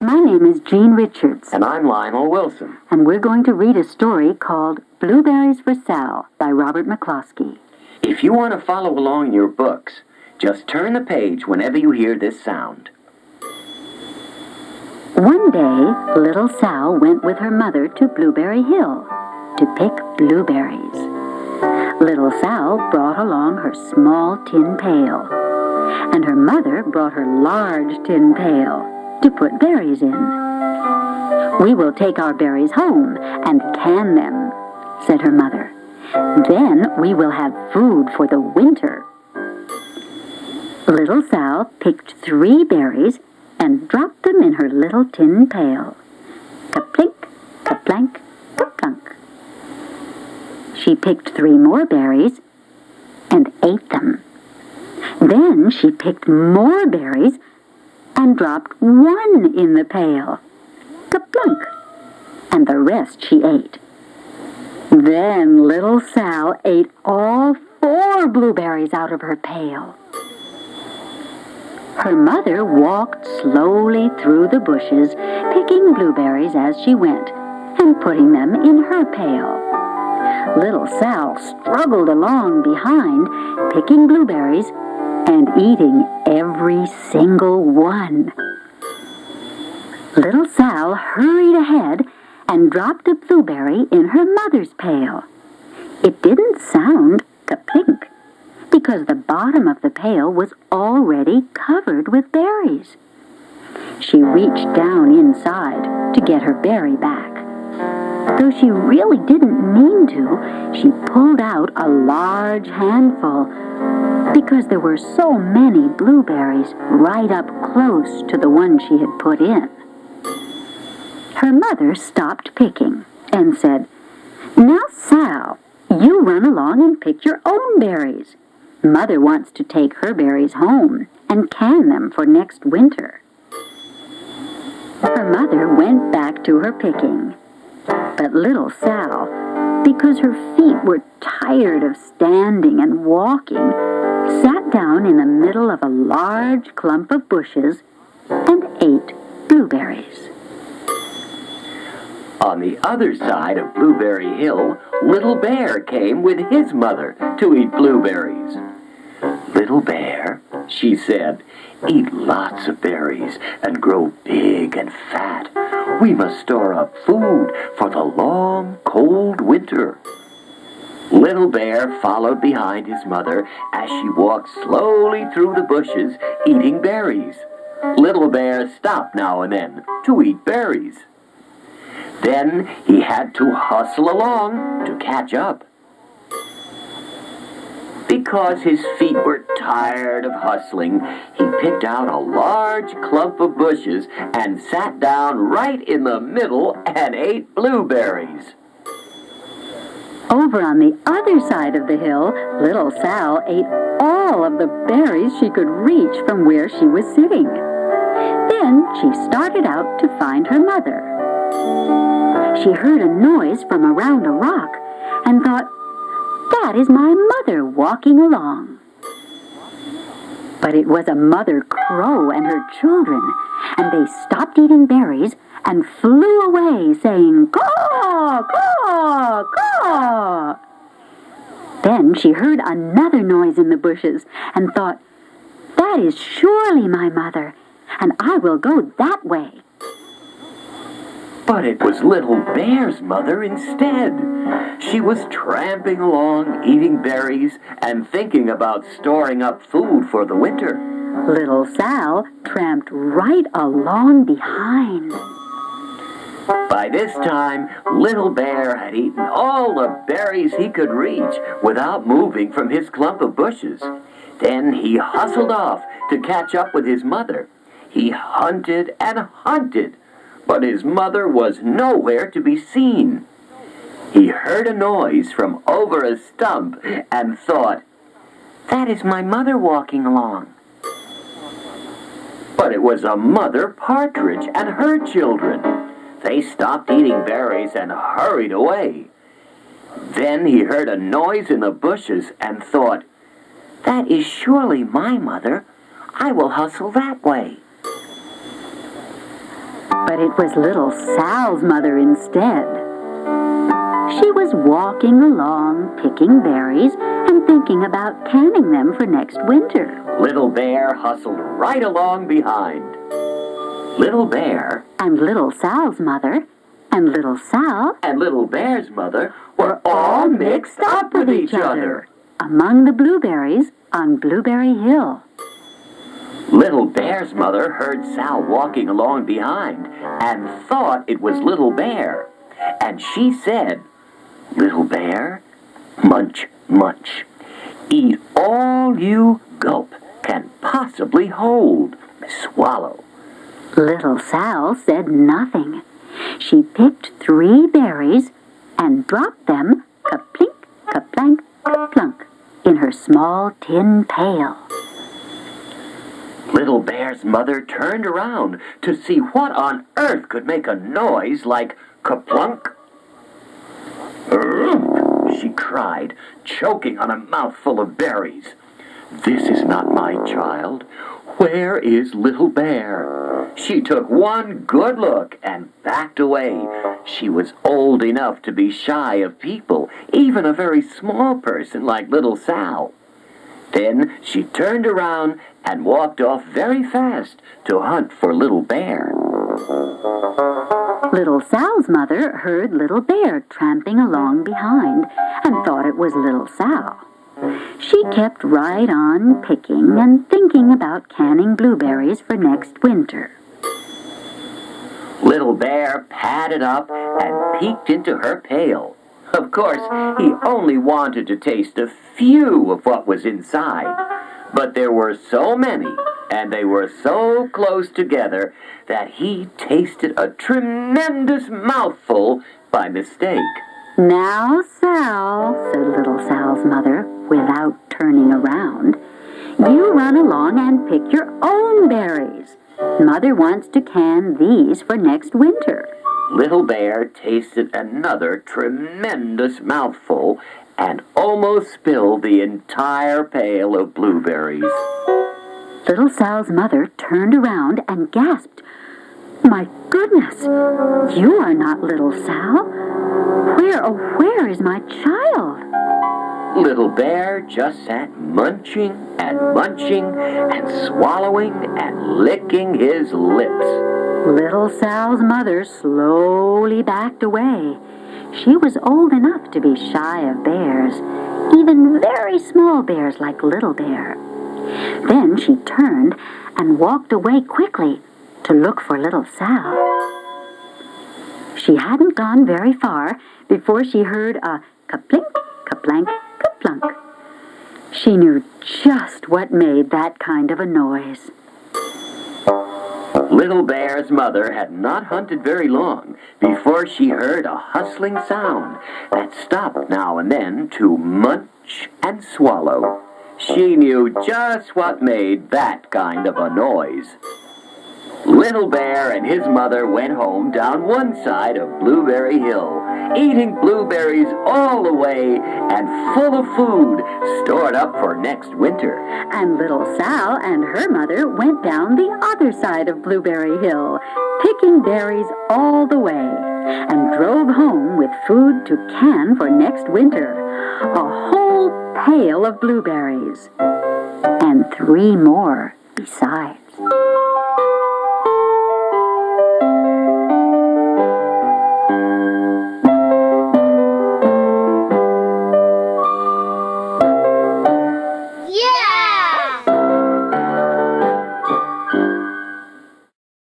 My name is Jean Richards. And I'm Lionel Wilson. And we're going to read a story called Blueberries for Sal by Robert McCloskey. If you want to follow along in your books, just turn the page whenever you hear this sound. One day, little Sal went with her mother to Blueberry Hill to pick blueberries. Little Sal brought along her small tin pail, and her mother brought her large tin pail to put berries in. "We will take our berries home and can them," said her mother. "Then we will have food for the winter." Little Sal picked 3 berries and dropped them in her little tin pail. Ka-plink, ka-plank, ka-plunk. She picked 3 more berries and ate them. Then she picked more berries and dropped 1 in the pail. Ka-plunk! And the rest she ate. Then little Sal ate all 4 blueberries out of her pail. Her mother walked slowly through the bushes, picking blueberries as she went and putting them in her pail. Little Sal struggled along behind, picking blueberries and eating every single one. Little Sal hurried ahead and dropped a blueberry in her mother's pail. It didn't sound ka-plink, because the bottom of the pail was already covered with berries. She reached down inside to get her berry back. Though she really didn't mean to, she pulled out a large handful because there were so many blueberries right up close to the one she had put in. Her mother stopped picking and said, "Now, Sal, you run along and pick your own berries. Mother wants to take her berries home and can them for next winter." Her mother went back to her picking. But little Sal, because her feet were tired of standing and walking, sat down in the middle of a large clump of bushes and ate blueberries. On the other side of Blueberry Hill, Little Bear came with his mother to eat blueberries. "Little Bear," she said, "eat lots of berries and grow big and fat. We must store up food for the long, cold winter." Little Bear followed behind his mother as she walked slowly through the bushes, eating berries. Little Bear stopped now and then to eat berries. Then he had to hustle along to catch up. Because his feet were tired of hustling, he picked out a large clump of bushes and sat down right in the middle and ate blueberries. Over on the other side of the hill, little Sal ate all of the berries she could reach from where she was sitting. Then she started out to find her mother. She heard a noise from around a rock and thought, "That is my mother walking along." But it was a mother crow and her children, and they stopped eating berries and flew away saying, "Caw, caw, caw." Then she heard another noise in the bushes and thought, "That is surely my mother, and I will go that way." But it was Little Bear's mother instead. She was tramping along, eating berries, and thinking about storing up food for the winter. Little Sal tramped right along behind. By this time, Little Bear had eaten all the berries he could reach without moving from his clump of bushes. Then he hustled off to catch up with his mother. He hunted and hunted, but his mother was nowhere to be seen. He heard a noise from over a stump and thought, "That is my mother walking along." But it was a mother partridge and her children. They stopped eating berries and hurried away. Then he heard a noise in the bushes and thought, "That is surely my mother. I will hustle that way." But it was little Sal's mother instead. She was walking along, picking berries and thinking about canning them for next winter. Little Bear hustled right along behind. Little Bear And little Sal's mother and little Sal and Little Bear's mother were all mixed up with each other. among the blueberries on Blueberry Hill. Little Bear's mother heard Sal walking along behind and thought it was Little Bear. And she said, "Little Bear, munch, munch. Eat all you gulp can possibly hold. Swallow." Little Sal said nothing. She picked 3 berries and dropped them, ka-plink, ka-plank, ka-plunk, in her small tin pail. Little Bear's mother turned around to see what on earth could make a noise like ka-plunk. She cried, choking on a mouthful of berries. "This is not my child. Where is Little Bear?" She took one good look and backed away. She was old enough to be shy of people, even a very small person like Little Sal. Then she turned around and walked off very fast to hunt for Little Bear. Little Sal's mother heard Little Bear tramping along behind and thought it was Little Sal. She kept right on picking and thinking about canning blueberries for next winter. Little Bear padded up and peeked into her pail. Of course, he only wanted to taste a few of what was inside. But there were so many, and they were so close together, that he tasted a tremendous mouthful by mistake. "Now, Sal," said Little Sal's mother, without turning around, "you run along and pick your own berries. Mother wants to can these for next winter." Little Bear tasted another tremendous mouthful and almost spilled the entire pail of blueberries. Little Sal's mother turned around and gasped, "My goodness, you are not Little Sal. Where is my child?" Little Bear just sat munching and swallowing and licking his lips. Little Sal's mother slowly backed away. She was old enough to be shy of bears, even very small bears like Little Bear. Then she turned and walked away quickly to look for Little Sal. She hadn't gone very far before she heard a ka-plink, ka-plank, ka-plunk. She knew just what made that kind of a noise. Little Bear's mother had not hunted very long before she heard a hustling sound that stopped now and then to munch and swallow. She knew just what made that kind of a noise. Little Bear and his mother went home down one side of Blueberry Hill, eating blueberries all the way and full of food stored up for next winter. And Little Sal and her mother went down the other side of Blueberry Hill, picking berries all the way, and drove home with food to can for next winter. A whole pail of blueberries. And 3 more besides.